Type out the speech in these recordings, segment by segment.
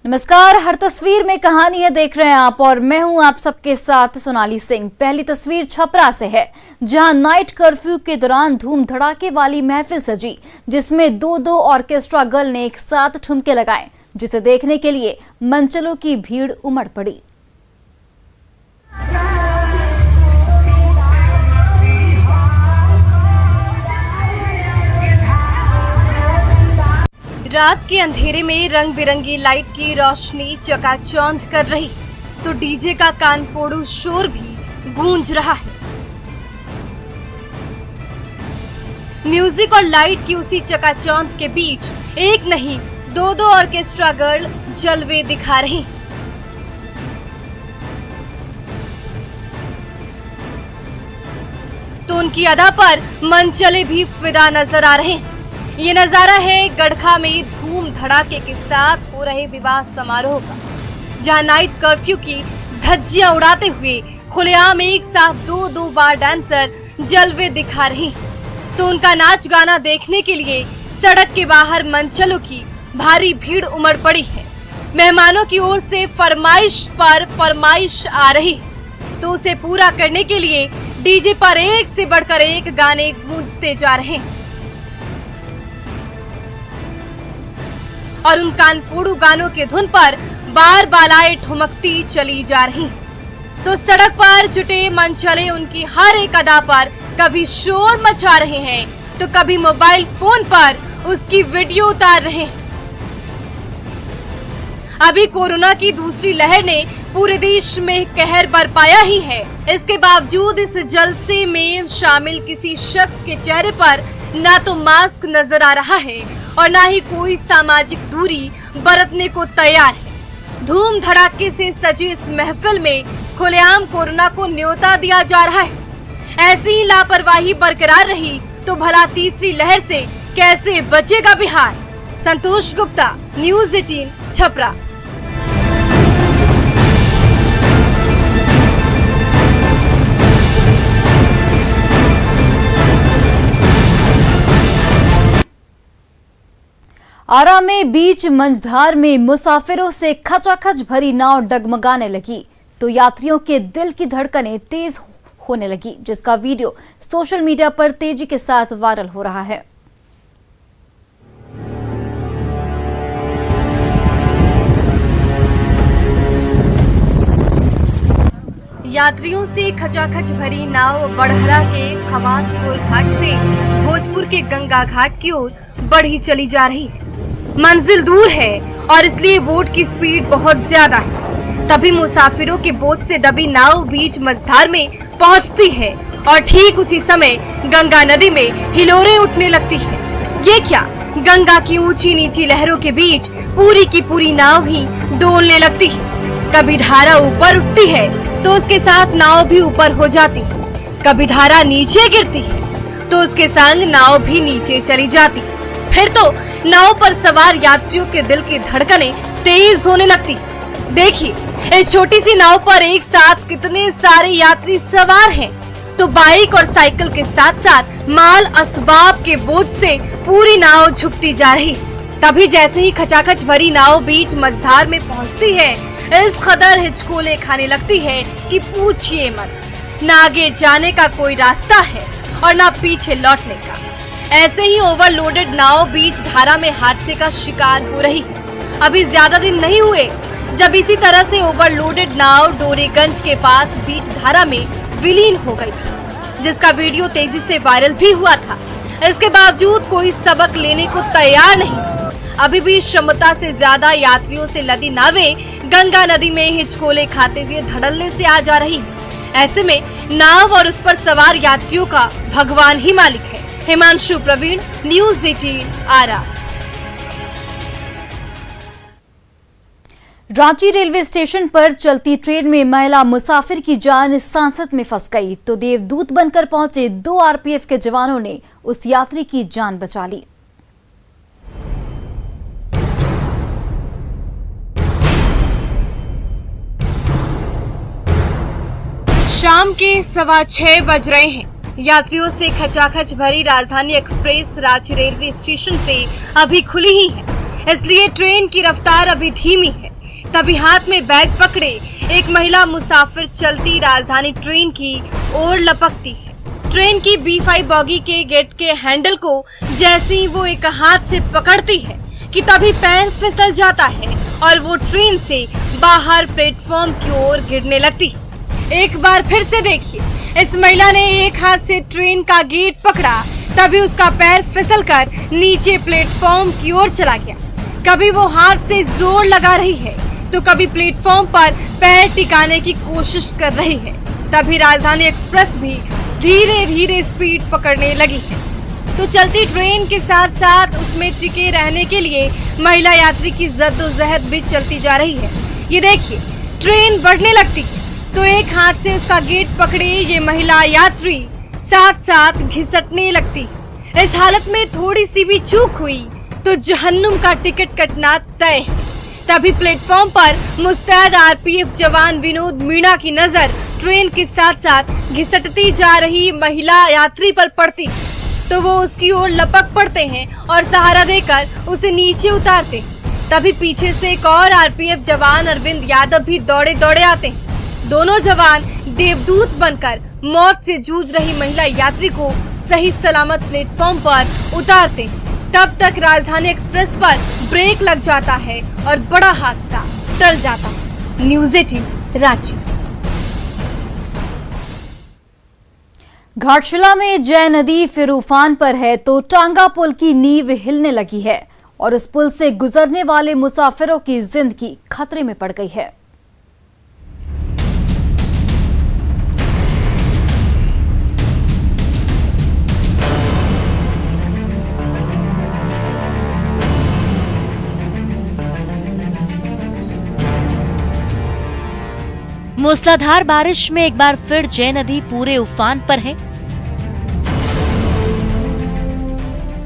नमस्कार, हर तस्वीर में कहानी है देख रहे हैं आप और मैं हूं आप सबके साथ सोनाली सिंह। पहली तस्वीर छपरा से है, जहां नाइट कर्फ्यू के दौरान धूम धड़ाके वाली महफिल सजी, जिसमें दो ऑर्केस्ट्रा गर्ल ने एक साथ ठुमके लगाए, जिसे देखने के लिए मंचलों की भीड़ उमड़ पड़ी। रात के अंधेरे में रंग बिरंगी लाइट की रोशनी चकाचौंध कर रही, तो डीजे का कानफोड़ू शोर भी गूंज रहा है। म्यूजिक और लाइट की उसी चकाचौंध के बीच एक नहीं दो ऑर्केस्ट्रा गर्ल जलवे दिखा रही। तो उनकी अदा पर मनचले भी फिदा नजर आ रहे हैं। ये नजारा है गड़खा में धूम धड़ाके के साथ हो रहे विवाह समारोह का, जहां नाइट कर्फ्यू की धज्जियां उड़ाते हुए खुलेआम एक साथ दो बार डांसर जलवे दिखा रही। तो उनका नाच गाना देखने के लिए सड़क के बाहर मंचलों की भारी भीड़ उमड़ पड़ी है। मेहमानों की ओर से फरमाइश पर फरमाइश आ रही, तो उसे पूरा करने के लिए डीजे पर एक से बढ़कर एक गाने गूंजते जा रहे हैं और उन कानफोड़ू गानों के धुन पर बार बालाएं ठुमकती चली जा रही। तो सड़क पर जुटे मंचले उनकी हर एक अदा पर कभी शोर मचा रहे हैं, तो कभी मोबाइल फोन पर उसकी वीडियो उतार रहे हैं। अभी कोरोना की दूसरी लहर ने पूरे देश में कहर बरपाया ही है। इसके बावजूद इस जलसे में शामिल किसी शख्स के चेहरे पर ना तो मास्क नजर आ रहा है और ना ही कोई सामाजिक दूरी बरतने को तैयार है। धूम धड़ाके से सजी इस महफिल में खुलेआम कोरोना को न्योता दिया जा रहा है। ऐसी ही लापरवाही बरकरार रही तो भला तीसरी लहर से कैसे बचेगा बिहार। संतोष गुप्ता, न्यूज़ 18 छपरा। आरा में बीच मंझधार में मुसाफिरों से खचाखच भरी नाव डगमगाने लगी, तो यात्रियों के दिल की धड़कनें तेज होने लगी, जिसका वीडियो सोशल मीडिया पर तेजी के साथ वायरल हो रहा है। यात्रियों से खचाखच भरी नाव बड़हरा के खवासपुर घाट से भोजपुर के गंगा घाट की ओर बढ़ी चली जा रही है। मंजिल दूर है और इसलिए बोट की स्पीड बहुत ज्यादा है। तभी मुसाफिरों के बोझ से दबी नाव बीच मझधार में पहुंचती है और ठीक उसी समय गंगा नदी में हिलोरें उठने लगती है। ये क्या, गंगा की ऊंची नीची लहरों के बीच पूरी की पूरी नाव ही डोलने लगती है। कभी धारा ऊपर उठती है तो उसके साथ नाव भी ऊपर हो जाती है, कभी धारा नीचे गिरती है तो उसके संग नाव भी नीचे चली जाती है। फिर तो नाव पर सवार यात्रियों के दिल की धड़कनें तेज होने लगती। देखिए, इस छोटी सी नाव पर एक साथ कितने सारे यात्री सवार हैं। तो बाइक और साइकिल के साथ साथ माल असबाब के बोझ से पूरी नाव झुकती जा रही। तभी जैसे ही खचाखच भरी नाव बीच मझधार में पहुंचती है, इस कदर हिचकोले खाने लगती है कि पूछिए मत। न आगे जाने का कोई रास्ता है और न पीछे लौटने का। ऐसे ही ओवरलोडेड नाव बीच धारा में हादसे का शिकार हो रही है। अभी ज्यादा दिन नहीं हुए जब इसी तरह से ओवरलोडेड नाव डोरीगंज के पास बीच धारा में विलीन हो गई थी, जिसका वीडियो तेजी से वायरल भी हुआ था। इसके बावजूद कोई सबक लेने को तैयार नहीं। अभी भी क्षमता से ज्यादा यात्रियों से लदी नावें गंगा नदी में हिचकोले खाते हुए धड़ल्ले से आ जा रही है। ऐसे में नाव और उस पर सवार यात्रियों का भगवान ही मालिक है। हिमांशु प्रवीण, न्यूज़ 18 आरा। रांची रेलवे स्टेशन पर चलती ट्रेन में महिला मुसाफिर की जान सांसत में फंस गई, तो देवदूत बनकर पहुंचे 2 आरपीएफ के जवानों ने उस यात्री की जान बचा ली। शाम के 6:15 बज रहे हैं। यात्रियों से खचाखच भरी राजधानी एक्सप्रेस रांची रेलवे स्टेशन से अभी खुली ही है, इसलिए ट्रेन की रफ्तार अभी धीमी है। तभी हाथ में बैग पकड़े एक महिला मुसाफिर चलती राजधानी ट्रेन की ओर लपकती है। ट्रेन की B5 बॉगी के गेट के हैंडल को जैसे ही वो एक हाथ से पकड़ती है कि तभी पैर फिसल जाता है और वो ट्रेन से बाहर प्लेटफॉर्म की ओर गिरने लगती है। एक बार फिर से देखिए, इस महिला ने एक हाथ से ट्रेन का गेट पकड़ा, तभी उसका पैर फिसलकर नीचे प्लेटफॉर्म की ओर चला गया। कभी वो हाथ से जोर लगा रही है तो कभी प्लेटफॉर्म पर पैर टिकाने की कोशिश कर रही है। तभी राजधानी एक्सप्रेस भी धीरे धीरे स्पीड पकड़ने लगी है। तो चलती ट्रेन के साथ साथ उसमें टिके रहने के लिए महिला यात्री की जद्दोजहद भी चलती जा रही है। ये देखिए, ट्रेन बढ़ने लगती है तो एक हाथ से उसका गेट पकड़े ये महिला यात्री साथ साथ घिसटने लगती है। इस हालत में थोड़ी सी भी चूक हुई तो जहन्नुम का टिकट कटना तय है। तभी प्लेटफॉर्म पर मुस्तैद RPF जवान विनोद मीणा की नजर ट्रेन के साथ साथ घिसटती जा रही महिला यात्री पर पड़ती, तो वो उसकी ओर लपक पड़ते हैं और सहारा देकर उसे नीचे उतारते हैं। तभी पीछे से एक और RPF जवान अरविंद यादव भी दौड़े दौड़े आते हैं। दोनों जवान देवदूत बनकर मौत से जूझ रही महिला यात्री को सही सलामत प्लेटफॉर्म पर उतारते हैं। तब तक राजधानी एक्सप्रेस पर ब्रेक लग जाता है और बड़ा हादसा टल जाता है। न्यूज़ 18 रांची। घाटशिला में जय नदी फिर उफान पर है तो टांगा पुल की नींव हिलने लगी है और इस पुल से गुजरने वाले मुसाफिरों की जिंदगी खतरे में पड़ गई है। मूसलाधार बारिश में एक बार फिर जय नदी पूरे उफान पर है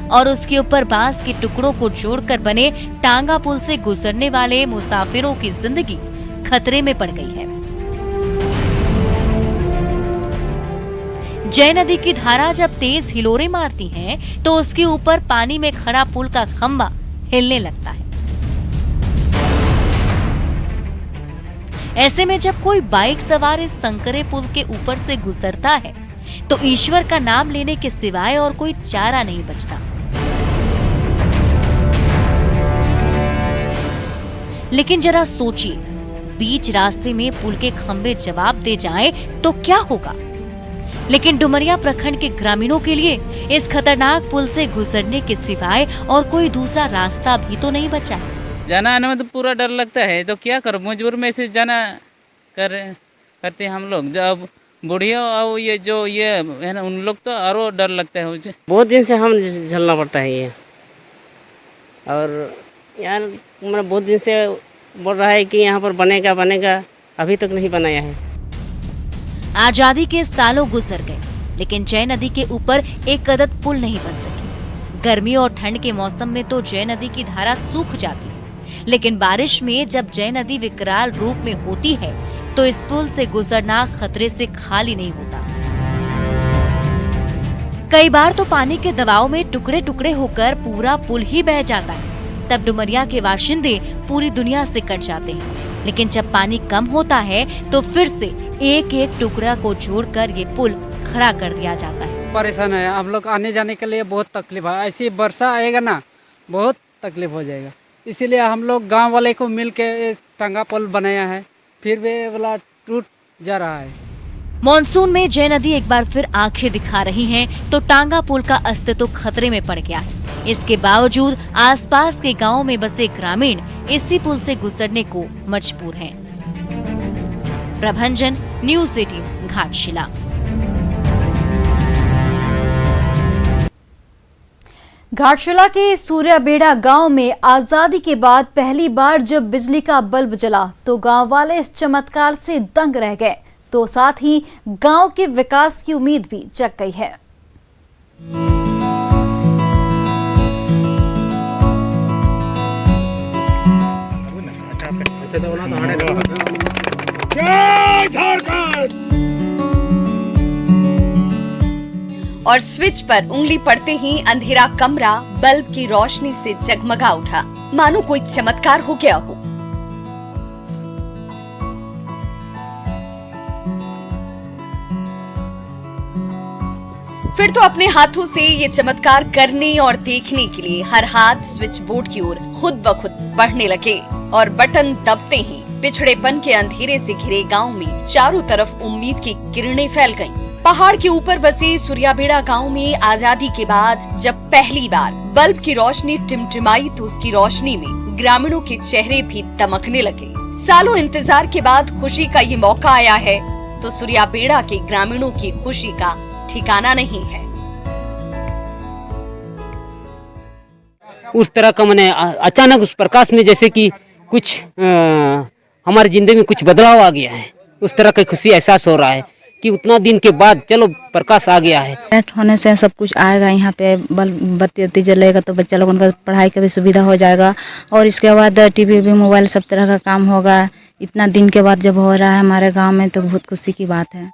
और उसके ऊपर बांस के टुकड़ों को जोड़कर बने टांगा पुल से गुजरने वाले मुसाफिरों की जिंदगी खतरे में पड़ गई है। जय नदी की धारा जब तेज हिलोरे मारती है तो उसके ऊपर पानी में खड़ा पुल का खंभा हिलने लगता है। ऐसे में जब कोई बाइक सवार इस संकरे पुल के ऊपर से गुजरता है तो ईश्वर का नाम लेने के सिवाय और कोई चारा नहीं बचता। लेकिन जरा सोचिए, बीच रास्ते में पुल के खंभे जवाब दे जाएं तो क्या होगा। लेकिन डुमरिया प्रखंड के ग्रामीणों के लिए इस खतरनाक पुल से गुजरने के सिवाय और कोई दूसरा रास्ता भी तो नहीं बचा है। जाना आने में तो पूरा डर लगता है, तो क्या करो, मजबूर में से जाना करते हैं हम लोग। जब बुढ़िया और ये जो ये है ना, उन लोग तो और डर लगता है मुझे। बहुत दिन से हम झेलना पड़ता है ये, और यार मतलब बहुत दिन से बोल रहा है कि यहाँ पर बनेगा बनेगा, अभी तक नहीं बनाया है। आजादी के सालों गुजर गए लेकिन जय नदी के ऊपर एक कदद पुल नहीं बन सकी। गर्मी और ठंड के मौसम में तो जय नदी की धारा सूख जाती है, लेकिन बारिश में जब जय नदी विकराल रूप में होती है तो इस पुल से गुजरना खतरे से खाली नहीं होता। कई बार तो पानी के दबाव में टुकड़े टुकड़े होकर पूरा पुल ही बह जाता है। तब डुमरिया के बाशिंदे पूरी दुनिया से कट जाते हैं। लेकिन जब पानी कम होता है तो फिर से एक एक टुकड़ा को जोड़कर ये पुल खड़ा कर दिया जाता है। परेशान है हम लोग, आने जाने के लिए बहुत तकलीफ है। ऐसी वर्षा आएगा ना, बहुत तकलीफ हो जाएगा। इसीलिए हम लोग गांव वाले को मिल के इस टांगा पुल बनाया है, फिर वे वाला टूट जा रहा है। मॉनसून में जय नदी एक बार फिर आंखें दिखा रही है तो टांगा पुल का अस्तित्व खतरे में पड़ गया है। इसके बावजूद आसपास के गांवों में बसे ग्रामीण इसी पुल से गुजरने को मजबूर हैं। प्रभंजन, न्यूज़ 18 घाटशिला। घाटशिला के सूर्याबेड़ा गांव में आजादी के बाद पहली बार जब बिजली का बल्ब जला तो गांव वाले इस चमत्कार से दंग रह गए, तो साथ ही गांव के विकास की उम्मीद भी जग गई है। और स्विच पर उंगली पड़ते ही अंधेरा कमरा बल्ब की रोशनी से जगमगा उठा, मानो कोई चमत्कार हो गया हो। फिर तो अपने हाथों से ये चमत्कार करने और देखने के लिए हर हाथ स्विच बोर्ड की ओर खुद ब खुद बढ़ने लगे और बटन दबते ही पिछड़ेपन के अंधेरे से घिरे गांव में चारों तरफ उम्मीद की किरणें फैल गईं। पहाड़ के ऊपर बसे सूर्याबेड़ा गांव में आजादी के बाद जब पहली बार बल्ब की रोशनी टिमटिमाई तो उसकी रोशनी में ग्रामीणों के चेहरे भी दमकने लगे। सालों इंतजार के बाद खुशी का ये मौका आया है तो सूर्याबेड़ा के ग्रामीणों की खुशी का ठिकाना नहीं है। उस तरह का मैंने अचानक उस प्रकाश में जैसे कि कुछ हमारी जिंदगी में कुछ बदलाव आ गया है, उस तरह की खुशी एहसास हो रहा है कि उतना दिन के बाद चलो प्रकाश आ गया है। नेट होने से सब कुछ आएगा, यहाँ पे बत्ती जलेगा तो बच्चा लोगों का पढ़ाई का भी सुविधा हो जाएगा और इसके बाद टीवी भी मोबाइल सब तरह का काम होगा। इतना दिन के बाद जब हो रहा है हमारे गांव में तो बहुत खुशी की बात है।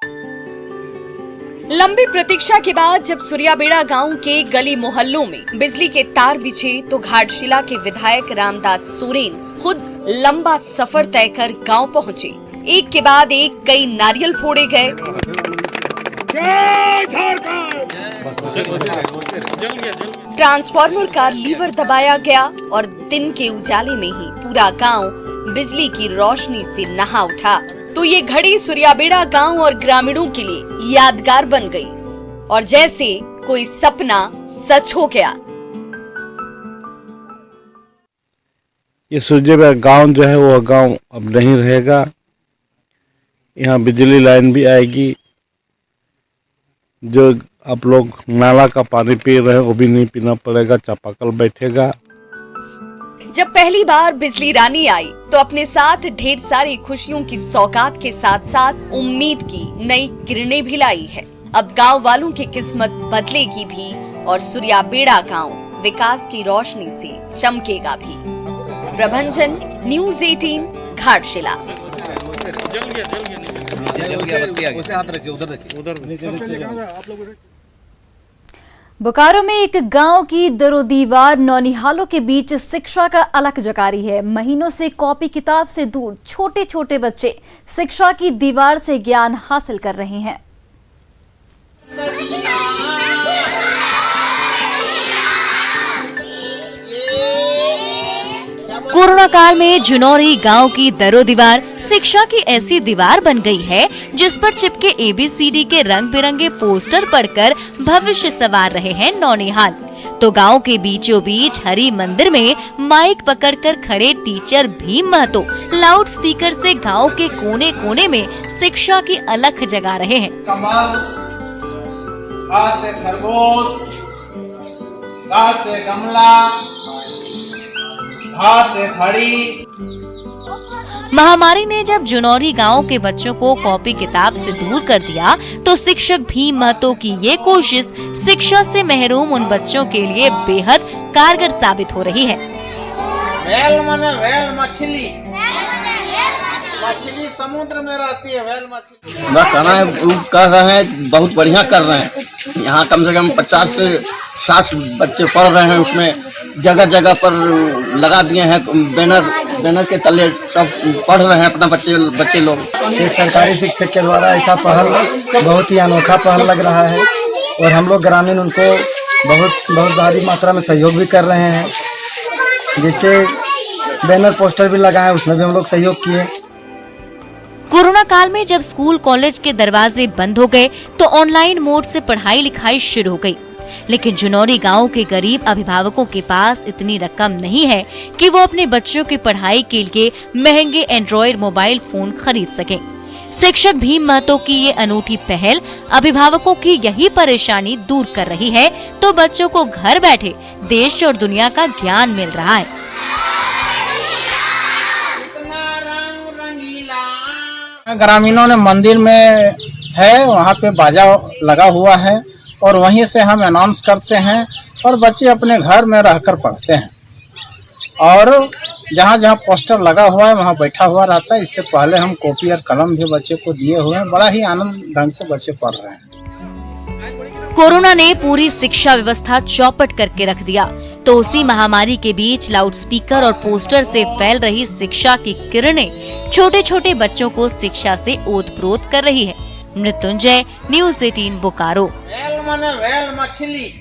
लंबी प्रतीक्षा के बाद जब सूर्याबेड़ा गांव के गली मोहल्लों में बिजली के तार बिछे तो घाटशिला के विधायक रामदास सोरेन खुद लंबा सफर तय कर गांव पहुंचे। एक के बाद एक कई नारियल फोड़े गए, ट्रांसफार्मर का लीवर दबाया गया और दिन के उजाले में ही पूरा गांव बिजली की रोशनी से नहा उठा। तो ये घड़ी सूर्याबेड़ा गांव और ग्रामीणों के लिए यादगार बन गई और जैसे कोई सपना सच हो गया। ये सूर्याबेड़ा गांव जो है वो गांव अब नहीं रहेगा। यहाँ बिजली लाइन भी आएगी। जो आप लोग नाला का पानी पी रहे हैं वो भी नहीं पीना पड़ेगा, चापाकल बैठेगा। जब पहली बार बिजली रानी आई तो अपने साथ ढेर सारी खुशियों की सौगात के साथ साथ उम्मीद की नई किरणें भी लाई है। अब गांव वालों की किस्मत बदलेगी भी और सूर्याबेड़ा गांव विकास की रोशनी से चमकेगा भी। प्रभंजन, न्यूज़ 18, घाटशिला। बोकारो में एक गांव की दरो दीवार नौनिहालों के बीच शिक्षा का अलख जगा रही है। महीनों से कॉपी किताब से दूर छोटे छोटे बच्चे शिक्षा की दीवार से ज्ञान हासिल कर रहे हैं। कोरोना काल में जुनौरी गांव की दरो दीवार शिक्षा की ऐसी दीवार बन गई है जिस पर चिपके ABCD के रंग बिरंगे पोस्टर पढ़कर भविष्य संवार रहे हैं नौनिहाल। तो गांव के बीचों बीच हरि मंदिर में माइक पकड़कर खड़े teacher Bhim Mahato loud speaker से गांव के कोने कोने में शिक्षा की अलख जगा रहे हैं। कमल, घास से खरगोश, घास से गमला, घास से घड़ी। महामारी ने जब जुनौरी गांव के बच्चों को कॉपी किताब से दूर कर दिया तो शिक्षक भीम महतो की ये कोशिश शिक्षा से महरूम उन बच्चों के लिए बेहद कारगर साबित हो रही है। वेल माने वेल मछली, मछली समुद्र में रहती है, वेल मछली। बस कहना है कर रहे हैं, बहुत बढ़िया कर रहे हैं। यहाँ कम से कम 50 से 60 बच्चे पढ़ रहे हैं। उसमें जगह जगह पर लगा दिए हैं बैनर के तले सब पढ़ रहे हैं अपना बच्चे लोग। एक सरकारी शिक्षक के द्वारा ऐसा पहल बहुत ही अनोखा पहल लग रहा है और हम लोग ग्रामीण उनको बहुत भारी मात्रा में सहयोग भी कर रहे हैं। जिससे बैनर पोस्टर भी लगाए, उसमें भी हम लोग सहयोग किए। कोरोना काल में जब स्कूल कॉलेज के दरवाजे बंद हो गए तो ऑनलाइन मोड से पढ़ाई लिखाई शुरू हो गई। लेकिन जुनौरी गांव के गरीब अभिभावकों के पास इतनी रकम नहीं है कि वो अपने बच्चों की पढ़ाई के लिए महंगे एंड्रॉइड मोबाइल फोन खरीद सकें। शिक्षक भीम महतो की ये अनूठी पहल अभिभावकों की यही परेशानी दूर कर रही है तो बच्चों को घर बैठे देश और दुनिया का ज्ञान मिल रहा है। ग्रामीणों ने मंदिर में है, वहाँ पे बाजा लगा हुआ है और वहीं से हम अनाउंस करते हैं और बच्चे अपने घर में रहकर पढ़ते हैं और जहाँ जहाँ पोस्टर लगा हुआ है वहाँ बैठा हुआ रहता है। इससे पहले हम कॉपी और कलम भी बच्चे को दिए हुए हैं। बड़ा ही आनंद ढंग से बच्चे पढ़ रहे हैं। कोरोना ने पूरी शिक्षा व्यवस्था चौपट करके रख दिया तो उसी महामारी के बीच लाउडस्पीकर और पोस्टर से फैल रही शिक्षा की किरणें छोटे छोटे बच्चों को शिक्षा से ओतप्रोत कर रही है। मृत्युंजय, न्यूज़ 18 बोकारो। वेल माने वेल मछली,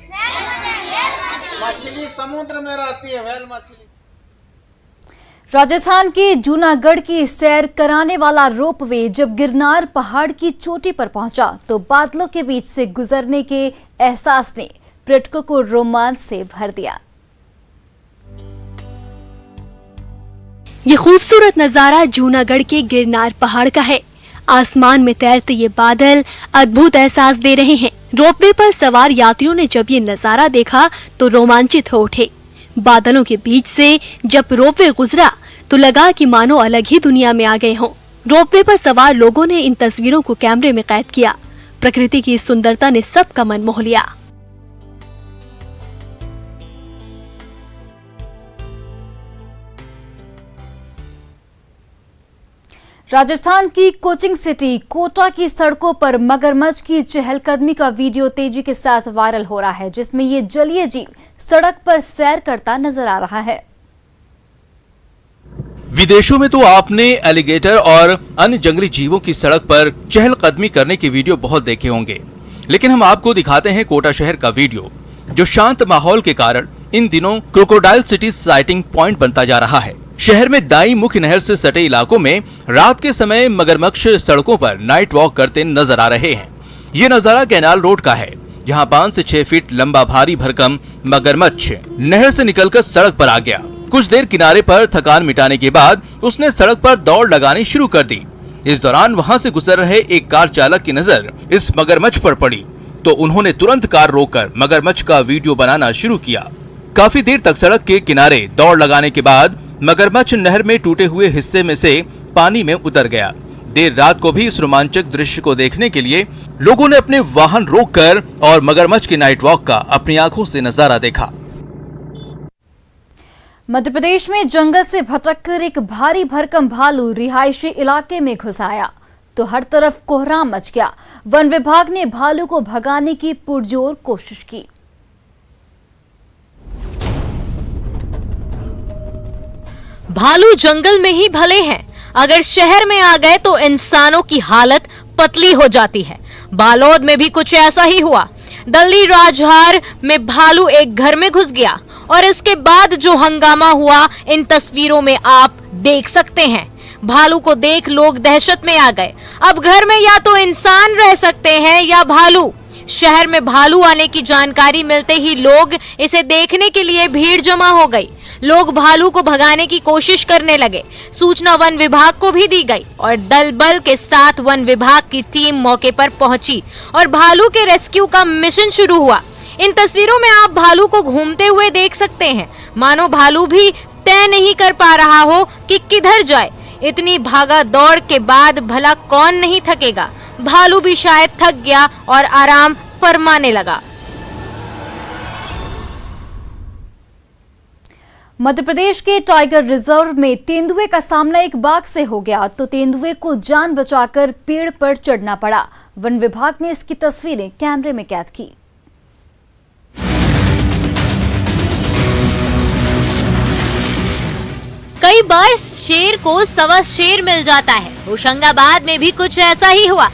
मछली समुद्र में रहती है, वेल मछली। राजस्थान के जूनागढ़ की सैर कराने वाला रोपवे जब गिरनार पहाड़ की चोटी पर पहुंचा तो बादलों के बीच से गुजरने के एहसास ने पर्यटकों को रोमांच से भर दिया। ये खूबसूरत नजारा जूनागढ़ के गिरनार पहाड़ का है। आसमान में तैरते ये बादल अद्भुत एहसास दे रहे हैं। रोपवे पर सवार यात्रियों ने जब ये नजारा देखा तो रोमांचित हो उठे। बादलों के बीच से जब रोपवे गुजरा तो लगा कि मानो अलग ही दुनिया में आ गए हों। रोपवे पर सवार लोगों ने इन तस्वीरों को कैमरे में कैद किया। प्रकृति की सुंदरता ने सबका मन मोह लिया। राजस्थान की कोचिंग सिटी कोटा की सड़कों पर मगरमच्छ की चहलकदमी का वीडियो तेजी के साथ वायरल हो रहा है, जिसमें ये जलीय जीव सड़क पर सैर करता नजर आ रहा है। विदेशों में तो आपने एलिगेटर और अन्य जंगली जीवों की सड़क पर चहलकदमी करने के वीडियो बहुत देखे होंगे, लेकिन हम आपको दिखाते हैं कोटा शहर का वीडियो, जो शांत माहौल के कारण इन दिनों क्रोकोडाइल सिटी साइटिंग पॉइंट बनता जा रहा है। शहर में दाई मुख्य नहर से सटे इलाकों में रात के समय मगरमच्छ सड़कों पर नाइट वॉक करते नजर आ रहे हैं। ये नजारा कैनाल रोड का है, जहां 5 से 6 फीट लंबा भारी भरकम मगरमच्छ नहर से निकलकर सड़क पर आ गया। कुछ देर किनारे पर थकान मिटाने के बाद उसने सड़क पर दौड़ लगानी शुरू कर दी। इस दौरान वहां से गुजर रहे एक कार चालक की नजर इस मगरमच्छ पर पड़ी तो उन्होंने तुरंत कार रोककर मगरमच्छ का वीडियो बनाना शुरू किया। काफी देर तक सड़क के किनारे दौड़ लगाने के बाद मगरमच्छ नहर में टूटे हुए हिस्से में से पानी में उतर गया। देर रात को भी इस रोमांचक दृश्य को देखने के लिए लोगों ने अपने वाहन रोककर और मगरमच्छ के नाइट वॉक का अपनी आंखों से नजारा देखा। मध्य प्रदेश में जंगल से भटककर एक भारी भरकम भालू रिहायशी इलाके में घुस आया तो हर तरफ कोहराम मच गया। वन विभाग ने भालू को भगाने की पुरजोर कोशिश की। भालू जंगल में ही भले हैं, अगर शहर में आ गए तो इंसानों की हालत पतली हो जाती है। बालोद में भी कुछ ऐसा ही हुआ। दिल्ली राजहार में भालू एक घर में घुस गया और इसके बाद जो हंगामा हुआ इन तस्वीरों में आप देख सकते हैं। भालू को देख लोग दहशत में आ गए। अब घर में या तो इंसान रह सकते हैं या भालू। शहर में भालू आने की जानकारी मिलते ही लोग इसे देखने के लिए भीड़ जमा हो गई। लोग भालू को भगाने की कोशिश करने लगे। सूचना वन विभाग को भी दी गई और दल बल के साथ वन विभाग की टीम मौके पर पहुंची और भालू के रेस्क्यू का मिशन शुरू हुआ। इन तस्वीरों में आप भालू को घूमते हुए देख सकते हैं, मानो भालू भी तय नहीं कर पा रहा हो कि किधर जाए। इतनी भागा दौड़ के बाद भला कौन नहीं थकेगा। भालू भी शायद थक गया और आराम फरमाने लगा। मध्य प्रदेश के टाइगर रिजर्व में तेंदुए का सामना एक बाघ से हो गया तो तेंदुए को जान बचाकर पेड़ पर चढ़ना पड़ा। वन विभाग ने इसकी तस्वीरें कैमरे में कैद की। कई बार शेर को सवा शेर मिल जाता है। होशंगाबाद में भी कुछ ऐसा ही हुआ।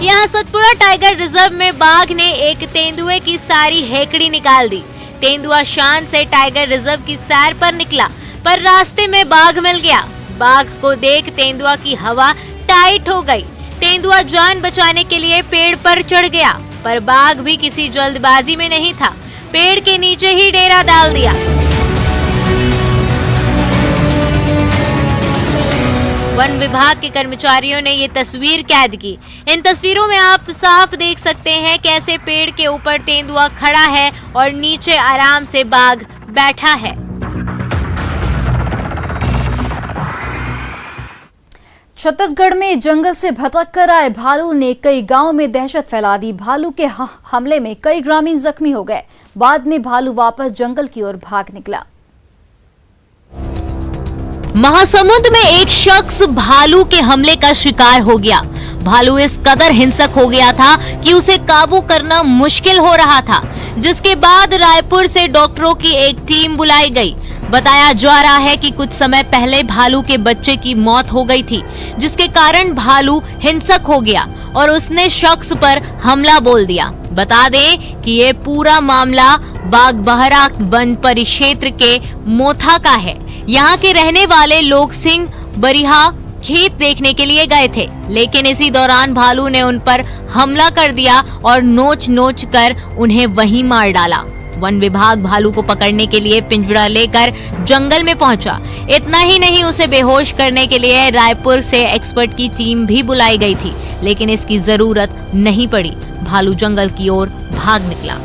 यहाँ सतपुड़ा टाइगर रिजर्व में बाघ ने एक तेंदुए की सारी हेकड़ी निकाल दी। तेंदुआ शान से टाइगर रिजर्व की सैर पर निकला, पर रास्ते में बाघ मिल गया। बाघ को देख तेंदुआ की हवा टाइट हो गई। तेंदुआ जान बचाने के लिए पेड़ पर चढ़ गया, पर बाघ भी किसी जल्दबाजी में नहीं था, पेड़ के नीचे ही डेरा डाल दिया। वन विभाग के कर्मचारियों ने ये तस्वीर कैद की। इन तस्वीरों में आप साफ देख सकते हैं कैसे पेड़ के ऊपर तेंदुआ खड़ा है और नीचे आराम से बाघ बैठा है। छत्तीसगढ़ में जंगल से भटक कर आए भालू ने कई गांवों में दहशत फैला दी। भालू के हमले में कई ग्रामीण जख्मी हो गए। बाद में भालू वापस जंगल की ओर भाग निकला। महासमुंद में एक शख्स भालू के हमले का शिकार हो गया। भालू इस कदर हिंसक हो गया था कि उसे काबू करना मुश्किल हो रहा था, जिसके बाद रायपुर से डॉक्टरों की एक टीम बुलाई गई। बताया जा रहा है कि कुछ समय पहले भालू के बच्चे की मौत हो गई थी, जिसके कारण भालू हिंसक हो गया और उसने शख्स पर हमला बोल दिया। बता दें कि ये पूरा मामला बागबहरा वन परिक्षेत्र के मोथा का है। यहाँ के रहने वाले लोग सिंह बरिहा खेत देखने के लिए गए थे, लेकिन इसी दौरान भालू ने उन पर हमला कर दिया और नोच नोच कर उन्हें वहीं मार डाला। वन विभाग भालू को पकड़ने के लिए पिंजरा लेकर जंगल में पहुंचा। इतना ही नहीं, उसे बेहोश करने के लिए रायपुर से एक्सपर्ट की टीम भी बुलाई गई थी, लेकिन इसकी जरूरत नहीं पड़ी। भालू जंगल की ओर भाग निकला।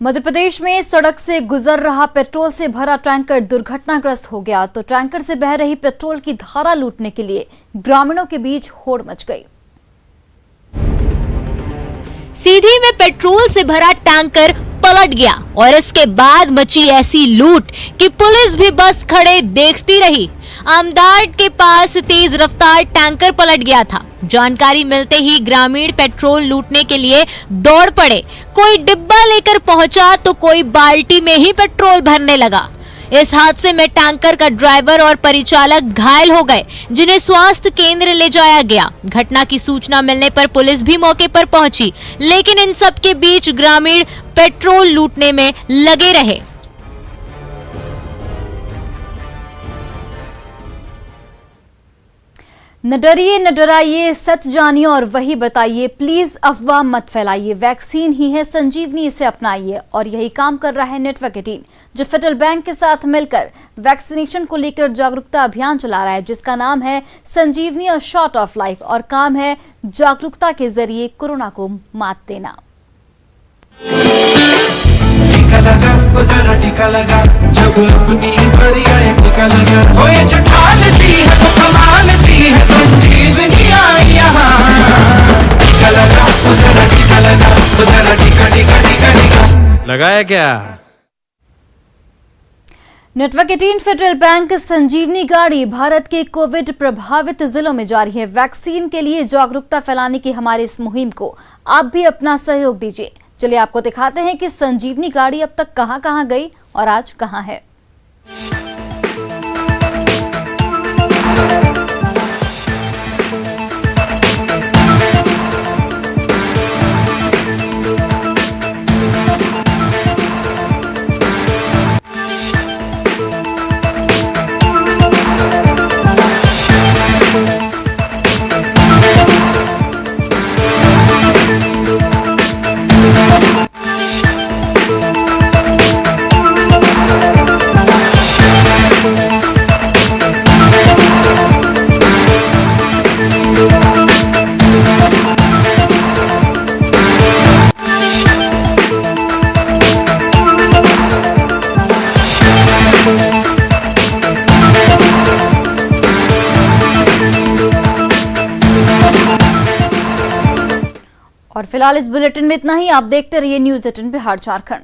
मध्य प्रदेश में सड़क से गुजर रहा पेट्रोल से भरा टैंकर दुर्घटनाग्रस्त हो गया तो टैंकर से बह रही पेट्रोल की धारा लूटने के लिए ग्रामीणों के बीच होड़ मच गई। सीधी में पेट्रोल से भरा टैंकर पलट गया और इसके बाद मची ऐसी लूट कि पुलिस भी बस खड़े देखती रही। आमदाट के पास तेज रफ्तार टैंकर पलट गया था। जानकारी मिलते ही ग्रामीण पेट्रोल लूटने के लिए दौड़ पड़े। कोई डिब्बा लेकर पहुंचा तो कोई बाल्टी में ही पेट्रोल भरने लगा। इस हादसे में टैंकर का ड्राइवर और परिचालक घायल हो गए, जिन्हें स्वास्थ्य केंद्र ले जाया गया। घटना की सूचना मिलने पर पुलिस भी मौके पर पहुंची, लेकिन इन सब के बीच ग्रामीण पेट्रोल लूटने में लगे रहे। न डरिए न डराइए, सच जानिए और वही बताइए। प्लीज अफवाह मत फैलाइए। वैक्सीन ही है संजीवनी, इसे अपनाइए। और यही काम कर रहा है नेटवर्क 18, जो फेडरल बैंक के साथ मिलकर वैक्सीनेशन को लेकर जागरूकता अभियान चला रहा है, जिसका नाम है संजीवनी और शॉट ऑफ लाइफ। और काम है जागरूकता के जरिए कोरोना को मात देना। टीका लगा तो जरा टीका लगा, जब अपनी बारी आए टीका लगा। हो ये जो ढाल सी है तो कमाल सी है, संजीवनी आई यहाँ। टीका लगा तो जरा टीका लगा, तो जरा टीका टीका टीका टीका लगाया क्या? नेटवर्क 18 फेडरल बैंक संजीवनी गाड़ी भारत के कोविड प्रभावित जिलों में जारी है। वैक्सीन के लिए जागरूकता फैलाने की हमारी इस मुहिम को आप भी अपना सहयोग दीजिए। चलिए आपको दिखाते हैं कि संजीवनी गाड़ी अब तक कहां कहां गई और आज कहां है। और फिलहाल इस बुलेटिन में इतना ही। आप देखते रहिए न्यूज़ 18 बिहार झारखंड।